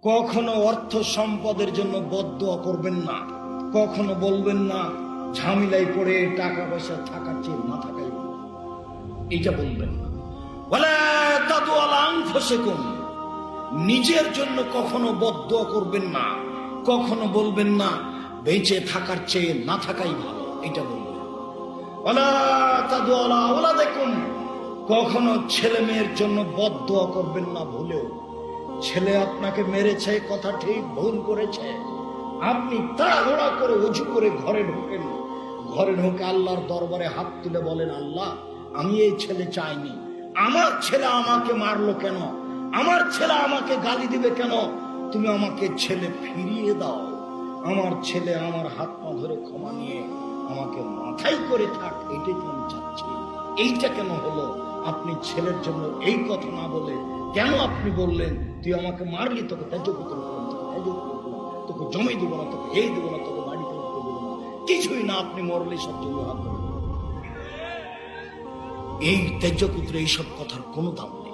কখনো অর্থ সম্পদের জন্য বদদোয়া করবেন না, কখনো বলবেন না ঝামেলায় পড়ে টাকা পয়সা থাকার চেয়ে না থাকাই ভালো, এইটা বলবেন না। ওয়ালা তাদু আলা আনফুসিকুম, নিজের জন্য কখনো বদদোয়া করবেন না, কখনো বলবেন না বেঁচে থাকার চেয়ে না থাকাই ভালো, এটা বলবেন। ওয়ালা তাদু আলা আওলাদিকুম, কখনো ছেলে মেয়ের জন্য বদদোয়া করবেন না ভুলেও। ছেলে আপনাকে মেরেছে, কথা ঠিক, ভুল করেছে, আপনি তাড়াহুড়া করে উজু করে ঘরে ঢোকেন, ঘরে ঢোকে আল্লাহর দরবারে হাত তুলে বলেন, আল্লাহ আমি এই ছেলে চাইনি, আমার ছেলে আমাকে মারলো কেন, আমার ছেলে আমাকে গালি দিবে কেন, তুমি আমাকে ছেলে ফিরিয়ে দাও, আমার ছেলে আমার হাত পা ধরে ক্ষমা নিয়ে আমাকে মাথায় করে থাক, এইটাই তো আমি চাচ্ছি। এইটা কেন হলো? আপনি ছেলের জন্য এই কথা না বলে কেন আপনি বললেন তুই আমাকে মারলি, তোকে তেজপুত্র করলাম, তোকে জমি দিব না, তোকে এই দিব না, তোকে বাড়িতে উঠতে দেবো না, কিছুই না, আপনি মরলে সব জমি হাত ধরে। এই তেজপুত্র এইসব কথার কোনো দাম নেই।